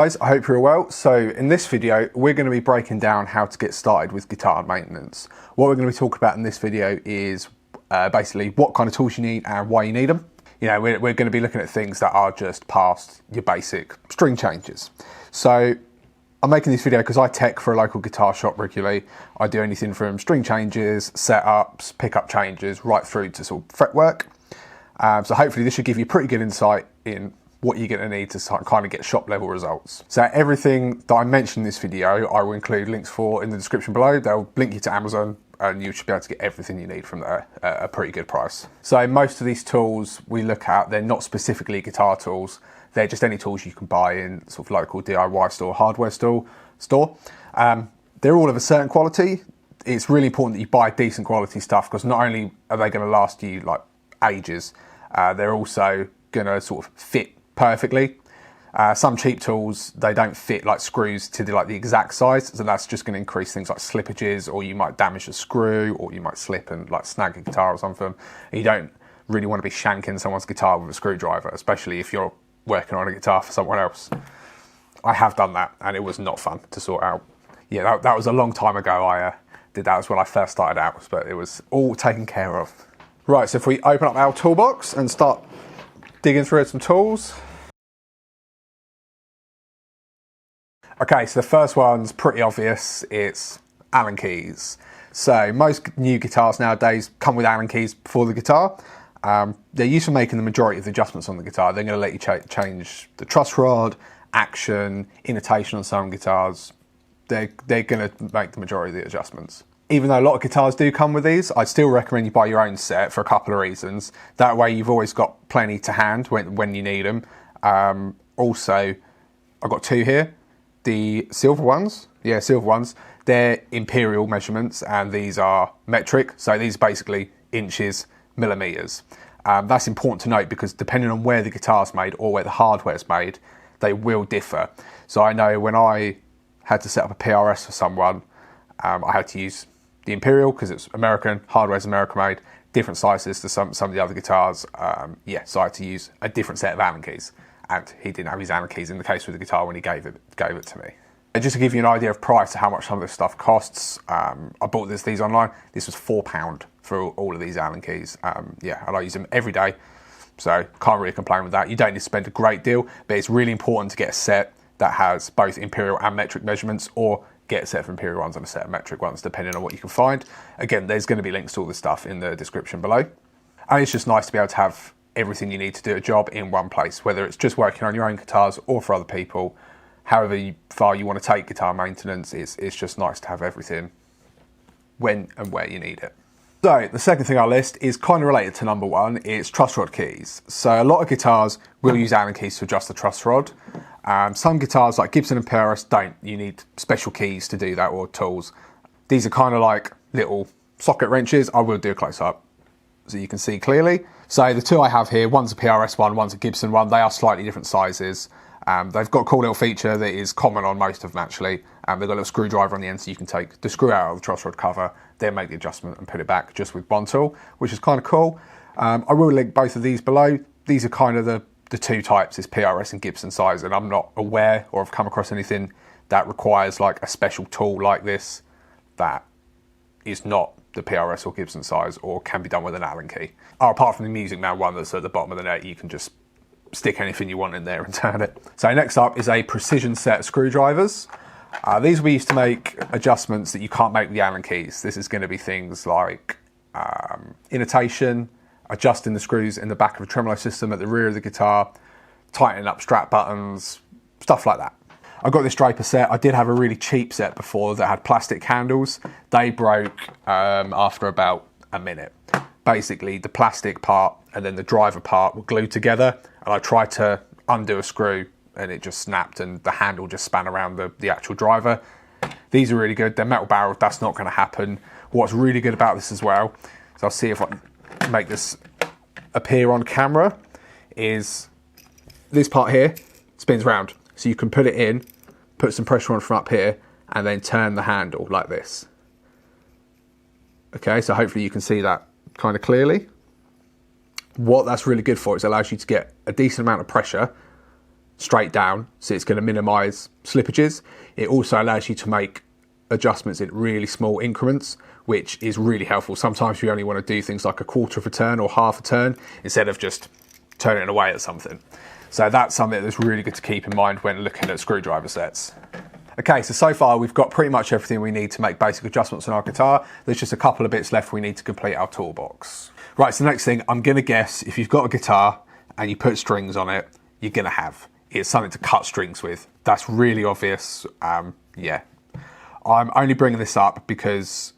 Guys, I hope you're well. So in this video, we're going to be breaking down how to get started with guitar maintenance. What we're going to be talking about in this video is basically what kind of tools you need and why you need them. You know, we're going to be looking at things that are just past your basic string changes. So I'm making this video because I tech for a local guitar shop regularly. I do anything from string changes, setups, pickup changes, right through to sort of fretwork. So hopefully this should give you pretty good insight in what you're going to need to kind of get shop level results. So everything that I mentioned in this video, I will include links for in the description below. They'll link you to Amazon and you should be able to get everything you need from there at a pretty good price. So most of these tools we look at, they're not specifically guitar tools. They're just any tools you can buy in sort of local DIY store, hardware store. They're all of a certain quality. It's really important that you buy decent quality stuff because not only are they going to last you like ages, they're also going to sort of fit perfectly. Some cheap tools, they don't fit like screws to the exact size, so that's just going to increase things like slippages, or you might damage a screw, or you might slip and like snag a guitar or something. And you don't really want to be shanking someone's guitar with a screwdriver, especially if you're working on a guitar for someone else. I have done that and it was not fun to sort out. Yeah, that was a long time ago. I did that. It was when I first started out, but it was all taken care of. Right, so if we open up our toolbox and start digging through some tools. Okay, so the first one's pretty obvious. It's Allen keys. So most new guitars nowadays come with Allen keys for the guitar. They're used for making the majority of the adjustments on the guitar. They're going to let you change the truss rod, action, intonation on some guitars. They're going to make the majority of the adjustments. Even though a lot of guitars do come with these, I'd still recommend you buy your own set for a couple of reasons. That way you've always got plenty to hand when you need them. Also, I've got two here. The silver ones, they're imperial measurements and these are metric. So these are basically inches, millimeters. That's important to note because depending on where the guitar's made or where the hardware's made, they will differ. So I know when I had to set up a PRS for someone, I had to use the imperial because it's American, hardware's American made, different sizes to some of the other guitars. So I had to use a different set of Allen keys. And he didn't have his Allen keys in the case with the guitar when he gave it to me. And just to give you an idea of price, how much some of this stuff costs, I bought these online. This was £4 for all of these Allen keys. And I use them every day, so can't really complain with that. You don't need to spend a great deal, but it's really important to get a set that has both imperial and metric measurements, or get a set of imperial ones and a set of metric ones, depending on what you can find. Again, there's going to be links to all this stuff in the description below. And it's just nice to be able to have everything you need to do a job in one place, whether it's just working on your own guitars or for other people. However far you want to take guitar maintenance, it's just nice to have everything when and where you need it. So the second thing I list is kind of related to number one. It's truss rod keys. So a lot of guitars will use Allen keys to adjust the truss rod. Some guitars like Gibson and PRS don't. You need special keys to do that, or tools. These are kind of like little socket wrenches. I will do a close up so you can see clearly. So the two I have here, one's a PRS one, one's a Gibson one. They are slightly different sizes. They've got a cool little feature that is common on most of them actually. They've got a little screwdriver on the end so you can take the screw out of the truss rod cover, then make the adjustment and put it back just with one tool, which is kind of cool. I will link both of these below. These are kind of the two types, is PRS and Gibson size, and I'm not aware or have come across anything that requires like a special tool like this that is not the PRS or Gibson size or can be done with an Allen key. Apart from the Music Man one that's at the bottom of the net, you can just stick anything you want in there and turn it. So next up is a precision set of screwdrivers. These we used to make adjustments that you can't make with the Allen keys. This is going to be things like intonation, adjusting the screws in the back of a tremolo system at the rear of the guitar, tightening up strap buttons, stuff like that. I got this Draper set. I did have a really cheap set before that had plastic handles. They broke after about a minute. Basically, the plastic part and then the driver part were glued together, and I tried to undo a screw and it just snapped and the handle just span around the actual driver. These are really good. They're metal barreled. That's not going to happen. What's really good about this as well, so I'll see if I can make this appear on camera, is this part here spins round. So you can put it in, put some pressure on from up here, and then turn the handle like this. Okay, so hopefully you can see that kind of clearly. What that's really good for is it allows you to get a decent amount of pressure straight down, so it's going to minimize slippages. It also allows you to make adjustments in really small increments, which is really helpful. Sometimes you only want to do things like a quarter of a turn or half a turn instead of just turning away at something. So that's something that's really good to keep in mind when looking at screwdriver sets. Okay, so far we've got pretty much everything we need to make basic adjustments on our guitar. There's just a couple of bits left we need to complete our toolbox. Right, so the next thing, I'm gonna guess if you've got a guitar and you put strings on it, you're gonna have. It's something to cut strings with. That's really obvious, yeah. I'm only bringing this up because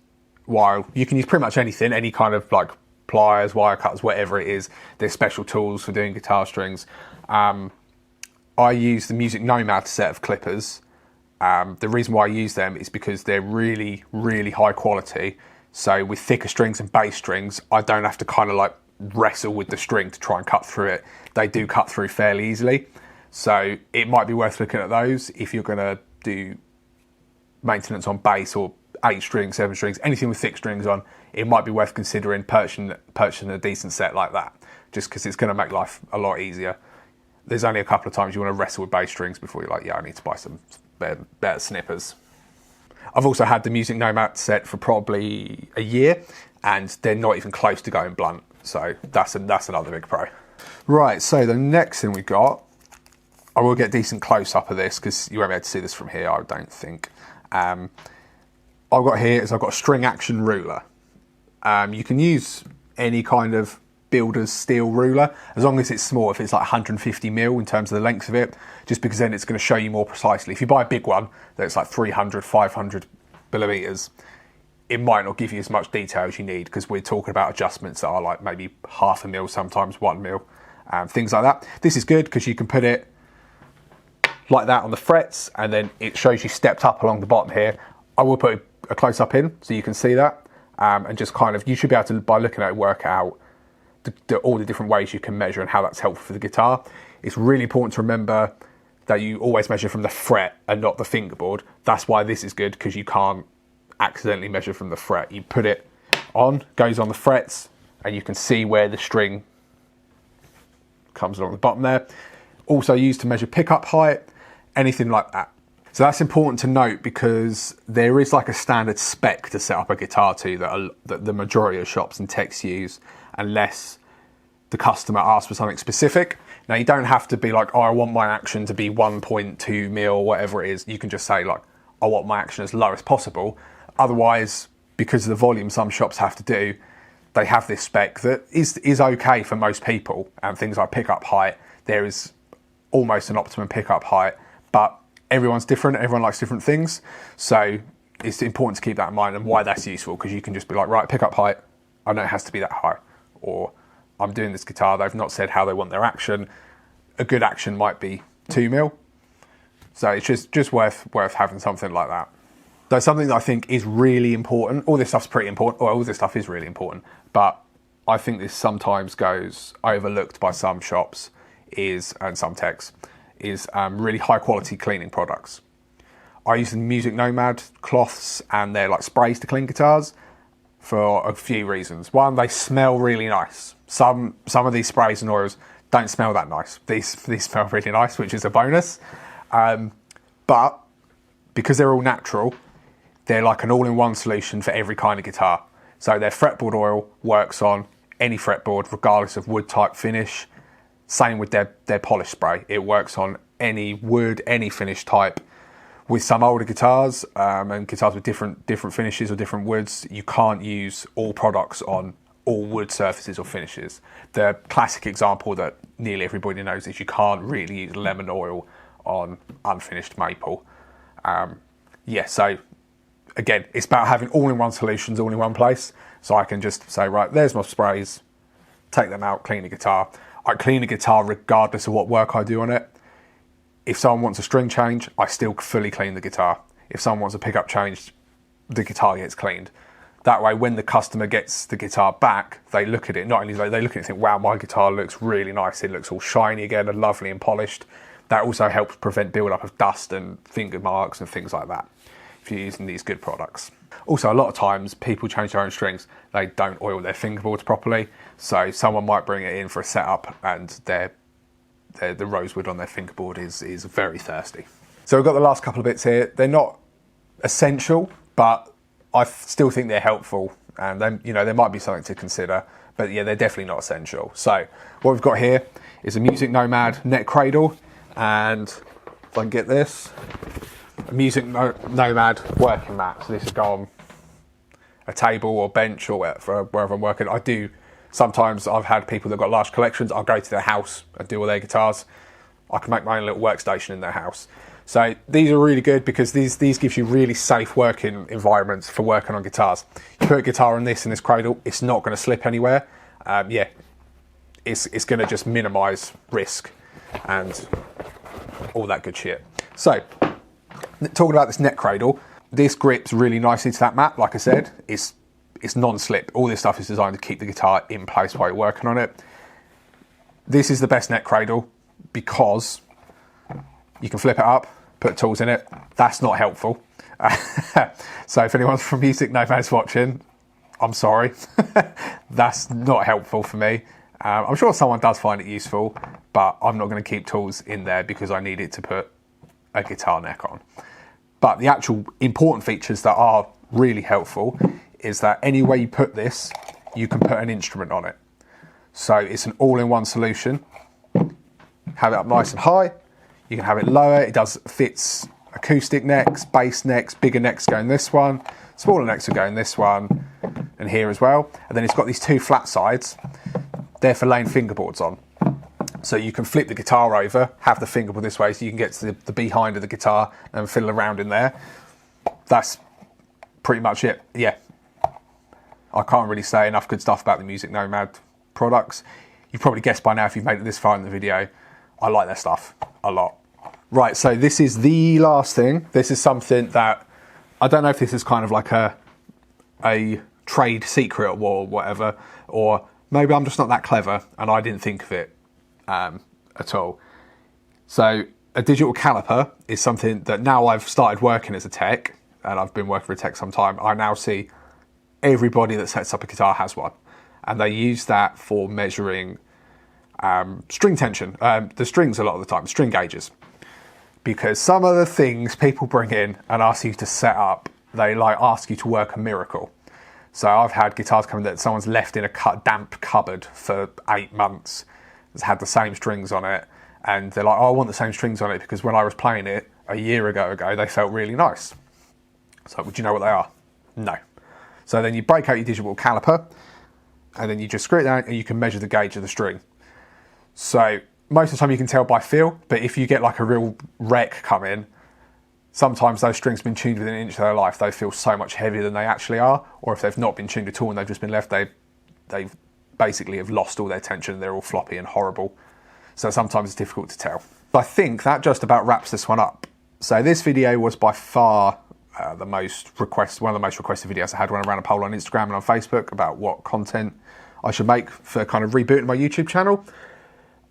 while you can use pretty much anything, any kind of like pliers, wire cutters, whatever it is, there's special tools for doing guitar strings. I use the Music Nomad set of clippers. The reason why I use them is because they're really, really high quality. So with thicker strings and bass strings, I don't have to kind of like wrestle with the string to try and cut through it. They do cut through fairly easily. So it might be worth looking at those if you're gonna do maintenance on bass or 8 strings, 7 strings, anything with thick strings on. It might be worth considering purchasing a decent set like that, just because it's gonna make life a lot easier. There's only a couple of times you want to wrestle with bass strings before you're like, yeah, I need to buy some better snippers. I've also had the Music Nomad set for probably a year, and they're not even close to going blunt. So that's another big pro. Right, so the next thing we got, I will get decent close up of this because you won't be able to see this from here, I don't think. I've got here is I've got a string action ruler. You can use any kind of builder's steel ruler as long as it's small, if it's like 150 mil in terms of the length of it, just because then it's going to show you more precisely. If you buy a big one that's like 300, 500 millimeters, it might not give you as much detail as you need because we're talking about adjustments that are like maybe half a mil, sometimes 1 mil, things like that. This is good because you can put it like that on the frets and then it shows you stepped up along the bottom here. I will put a close up in so you can see that, and just kind of, you should be able to, by looking at it, work out all the different ways you can measure and how that's helpful for the guitar. It's really important to remember that you always measure from the fret and not the fingerboard. That's why this is good, because you can't accidentally measure from the fret. You put it on, goes on the frets, and you can see where the string comes along the bottom there. Also used to measure pickup height, anything like that. So that's important to note because there is like a standard spec to set up a guitar to that the majority of shops and techs use, unless the customer asks for something specific. Now you don't have to be like, oh, I want my action to be 1.2 mil or whatever it is. You can just say like, I want my action as low as possible. Otherwise, because of the volume some shops have to do, they have this spec that is okay for most people. And things like pickup height, there is almost an optimum pickup height, but everyone's different, everyone likes different things. So it's important to keep that in mind and why that's useful, because you can just be like, right, pickup height, I know it has to be that high. Or I'm doing this guitar, they've not said how they want their action. A good action might be 2 mil. So it's just worth having something like that. So something that I think is really important, all this stuff's pretty important, or all this stuff is really important, but I think this sometimes goes overlooked by some shops and some techs, is really high quality cleaning products. I use the Music Nomad cloths and they're like sprays to clean guitars for a few reasons. One, they smell really nice. Some of these sprays and oils don't smell that nice. These smell really nice, which is a bonus. But because they're all natural, they're like an all-in-one solution for every kind of guitar. So their fretboard oil works on any fretboard, regardless of wood type finish. Same with their polish spray. It works on any wood, any finish type. With some older guitars and guitars with different finishes or different woods, you can't use all products on all wood surfaces or finishes. The classic example that nearly everybody knows is you can't really use lemon oil on unfinished maple. So again, it's about having all-in-one solutions all in one place. So I can just say, right, there's my sprays, take them out, clean the guitar. I clean a guitar regardless of what work I do on it. If someone wants a string change, I still fully clean the guitar. If someone wants a pickup changed, the guitar gets cleaned. That way, when the customer gets the guitar back, they look at it, not only do they look at it and think, wow, my guitar looks really nice. It looks all shiny again and lovely and polished. That also helps prevent build-up of dust and finger marks and things like that if you're using these good products. Also, a lot of times people change their own strings. They don't oil their fingerboards properly. So someone might bring it in for a setup and the rosewood on their fingerboard is very thirsty. So we've got the last couple of bits here. They're not essential, but I still think they're helpful, and then, you know, there might be something to consider. But yeah, they're definitely not essential. So what we've got here is a Music Nomad neck cradle, and if I can get this, a Music Nomad working mat. So this will go on a table or bench or wherever I'm working. Sometimes I've had people that have got large collections. I'll go to their house and do all their guitars. I can make my own little workstation in their house. So these are really good because these gives you really safe working environments for working on guitars. You put a guitar on this in this cradle, it's not going to slip anywhere. Yeah, it's going to just minimise risk and all that good shit. So talking about this neck cradle, this grips really nicely to that mat. Like I said, it's non-slip. All this stuff is designed to keep the guitar in place while you're working on it. This is the best neck cradle because you can flip it up, put tools in it. That's not helpful. So if anyone's from Music Nomads watching, I'm sorry. That's not helpful for me. I'm sure someone does find it useful, but I'm not going to keep tools in there because I need it to put a guitar neck on. But the actual important features that are really helpful is that any way you put this, you can put an instrument on it. So it's an all-in-one solution. Have it up nice and high. You can have it lower. It fits acoustic necks, bass necks, bigger necks go in this one, smaller necks will go in this one, and here as well. And then it's got these two flat sides. They're for laying fingerboards on. So you can flip the guitar over, have the fingerboard this way, so you can get to the behind of the guitar and fiddle around in there. That's pretty much it. Yeah. I can't really say enough good stuff about the Music Nomad products. You've probably guessed by now if you've made it this far in the video, I like their stuff a lot. Right, so this is the last thing. This is something that, I don't know if this is kind of like a trade secret or whatever, or maybe I'm just not that clever and I didn't think of it at all. So a digital caliper is something that now I've started working as a tech, and I've been working for a tech some time, I now see everybody that sets up a guitar has one. And they use that for measuring string tension. The strings a lot of the time, string gauges. Because some of the things people bring in and ask you to set up, they like ask you to work a miracle. So I've had guitars come in that someone's left in a damp cupboard for 8 months, has had the same strings on it, and they're like, oh, I want the same strings on it because when I was playing it a year ago, they felt really nice. So would you know what they are? No. So then you break out your digital caliper, and then you just screw it down and you can measure the gauge of the string. So most of the time you can tell by feel, but if you get like a real wreck come in, sometimes those strings have been tuned within an inch of their life, they feel so much heavier than they actually are, or if they've not been tuned at all and they've just been left, they basically have lost all their tension, they're all floppy and horrible. So sometimes it's difficult to tell. But I think that just about wraps this one up. So this video was by far one of the most requested videos I had when I ran a poll on Instagram and on Facebook about what content I should make for kind of rebooting my YouTube channel.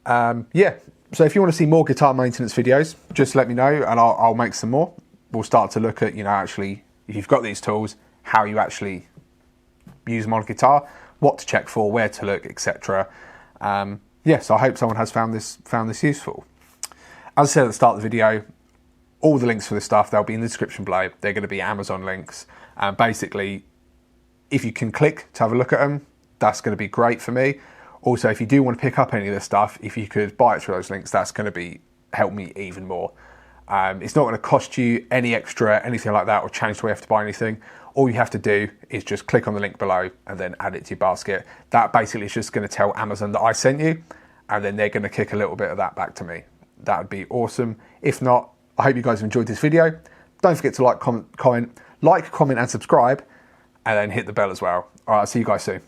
Yeah, so if you want to see more guitar maintenance videos, just let me know and I'll make some more. We'll start to look at, actually, if you've got these tools, how you actually use them on guitar, what to check for, where to look, etc. Yeah, so I hope someone has found this useful. As I said at the start of the video, all the links for this stuff, they'll be in the description below. They're going to be Amazon links. And basically, if you can click to have a look at them, that's going to be great for me. Also, if you do want to pick up any of this stuff, if you could buy it through those links, that's going to help me even more. It's not going to cost you any extra, anything like that, or change the way you have to buy anything. All you have to do is just click on the link below and then add it to your basket. That basically is just going to tell Amazon that I sent you, and then they're going to kick a little bit of that back to me. That would be awesome. If not, I hope you guys have enjoyed this video. Don't forget to like, comment, and subscribe, and then hit the bell as well. All right, I'll see you guys soon.